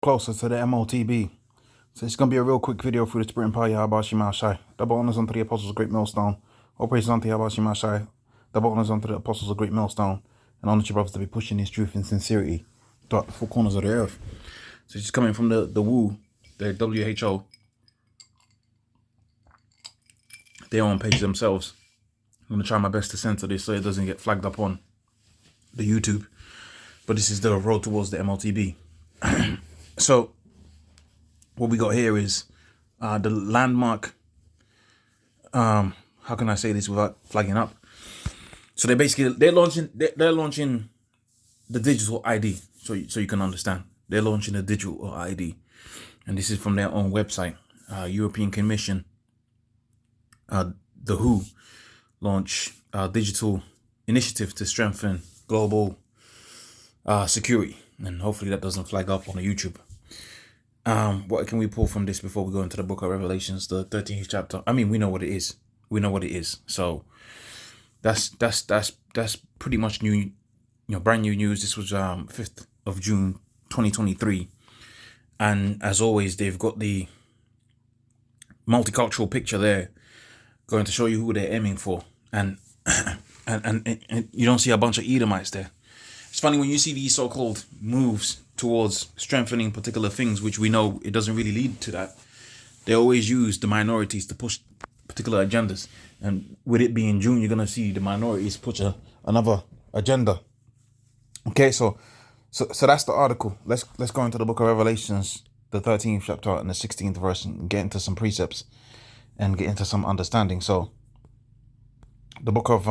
closer to the MOTB. So it's going to be a real quick video through the Spirit and Power Yahweh Shema Shai. Double honors unto the Apostles of Great Millstone. All praises unto Yahweh Shema Shai. Double honors unto the Apostles of Great Millstone. And honor to brothers to be pushing his truth and sincerity throughout the four corners of the earth. So it's coming from the WHO, the WHO. Their own page themselves. I'm going to try my best to censor this so it doesn't get flagged up on the YouTube. But this is the road towards the MOTB. So what we got here is the landmark. How can I say this without flagging up? So they're launching the digital ID. So you can understand. They're launching the digital ID, and this is from their own website. European Commission, the WHO, launch digital initiative to strengthen global security, and hopefully that doesn't flag up on the YouTube. What can we pull from this before we go into the book of Revelations, the 13th chapter? I mean, we know what it is. So that's pretty much new, brand new news. This was 5th of June 2023, and as always, they've got the multicultural picture there, going to show you who they're aiming for, and and you don't see a bunch of Edomites there. It's funny when you see these so-called moves towards strengthening particular things, which we know it doesn't really lead to that. They always use the minorities to push particular agendas. And with it being June, you're going to see the minorities push another agenda. Okay, so that's the article. Let's go into the book of Revelations, the 13th chapter and the 16th verse, and get into some precepts and get into some understanding. So the book of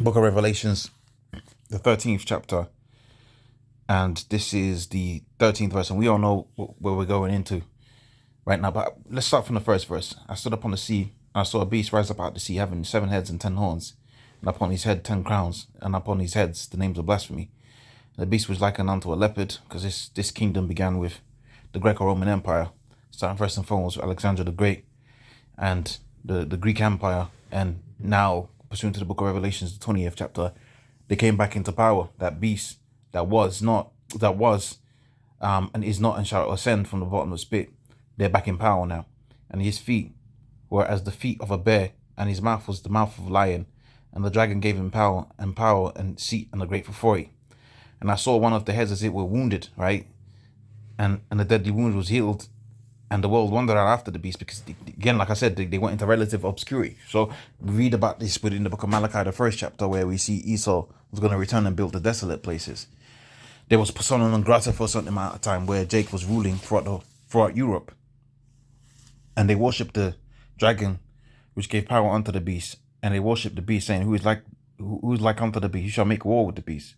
Revelations, the 13th chapter, and this is the 13th verse, and we all know where we're going into right now, but let's start from the first verse. I stood upon the sea, and I saw a beast rise up out of the sea, having 7 heads and 10 horns, and upon his head 10 crowns, and upon his heads the names of blasphemy. And the beast was likened unto a leopard, because this kingdom began with the Greco-Roman Empire, starting first and foremost with Alexander the Great, and the Greek Empire, and now, pursuant to the book of Revelations, the 20th chapter, they came back into power. That beast that was and is not and shall ascend from the bottom of the spit, they're back in power now. And his feet were as the feet of a bear, and his mouth was the mouth of a lion. And the dragon gave him power and seat and a great authority. And I saw one of the heads as it were wounded, right? And the deadly wound was healed. And the world wondered after the beast, because, again, like I said, they went into relative obscurity. So we read about this within the book of Malachi, the 1st chapter, where we see Esau was going to return and build the desolate places. There was persona non grata for a certain amount of time where Jake was ruling throughout Europe. And they worshipped the dragon, which gave power unto the beast. And they worshipped the beast, saying, who is like unto the beast? He shall make war with the beast.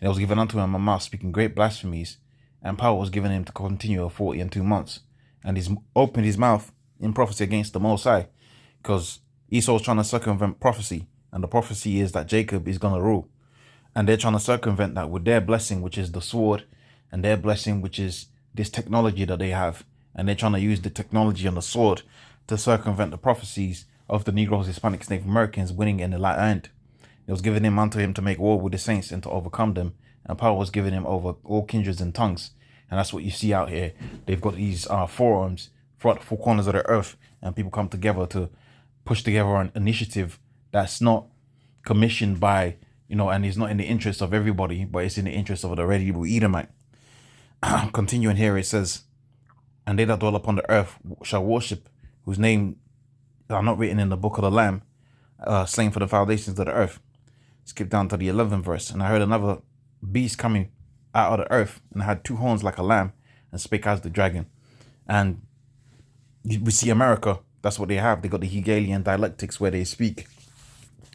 And it was given unto him a mouth speaking great blasphemies, and power was given him to continue 40 and 2 months. And he's opened his mouth in prophecy against the Most High, because Esau's trying to circumvent prophecy, and the prophecy is that Jacob is going to rule. And they're trying to circumvent that with their blessing, which is the sword, and their blessing, which is this technology that they have. And they're trying to use the technology and the sword to circumvent the prophecies of the Negroes, Hispanics, Native Americans winning in the latter end. It was given him unto him to make war with the saints and to overcome them, and power was given him over all kindreds and tongues. And that's what you see out here. They've got these forums throughout the four corners of the earth, and people come together to push together an initiative that's not commissioned by, and it's not in the interest of everybody, but it's in the interest of the Red Edomite. Continuing here, it says, and they that dwell upon the earth shall worship, whose name are not written in the book of the Lamb, slain for the foundations of the earth. Skip down to the 11th verse. And I heard another beast coming out of the earth, and had 2 horns like a lamb, and spake as the dragon. And we see America, that's what they have. They got the Hegelian dialectics where they speak.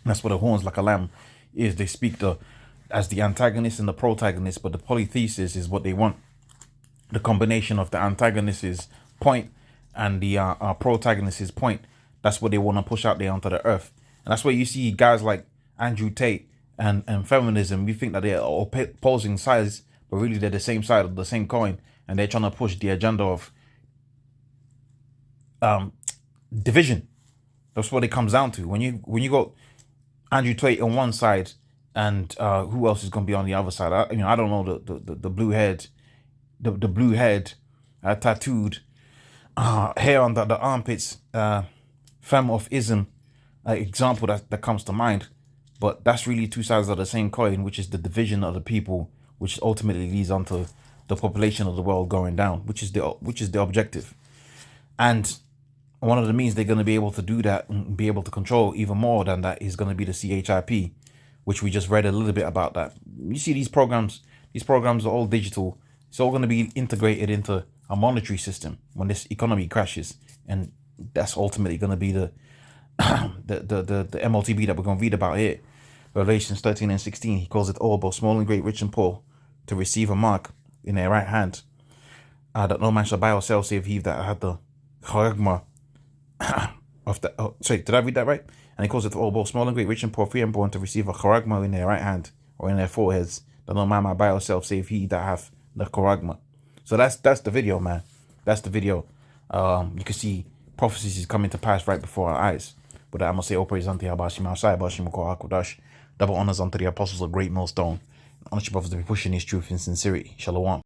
That's what the horns like a lamb is. They speak as the antagonist and the protagonist, but the polythesis is what they want. The combination of the antagonist's point and the protagonist's point. That's what they want to push out there onto the earth. And that's where you see guys like Andrew Tate and feminism. We think that they're opposing sides, but really they're the same side of the same coin, and they're trying to push the agenda of division. That's what it comes down to. When you go Andrew Tate on one side, and who else is going to be on the other side? I don't know the blue head, the blue head, tattooed, hair on the armpits, femme of ism, example that comes to mind. But that's really two sides of the same coin, which is the division of the people, which ultimately leads on to the population of the world going down, which is the objective. And one of the means they're going to be able to do that and be able to control even more than that is going to be the CHIP, which we just read a little bit about that. You see these programs are all digital. It's all going to be integrated into a monetary system when this economy crashes. And that's ultimately going to be the MLTB that we're going to read about here. Revelations 13 and 16, he calls it all, both small and great, rich and poor, to receive a mark in their right hand, that no man shall buy or sell save he that had the charagma of the... Oh, sorry, did I read that right? And he calls it all, both small and great, rich and poor, free and born, to receive a charagma in their right hand or in their foreheads, that no man might buy or sell save he that hath the charagma. So that's the video, man. That's the video. You can see prophecies is coming to pass right before our eyes. But I'm going to say, all praise unto Yahweh Messiah, Bashim Kodash. Double honors unto the apostles of Great Millstone. Honor your brothers to be pushing this truth in sincerity. Shalom.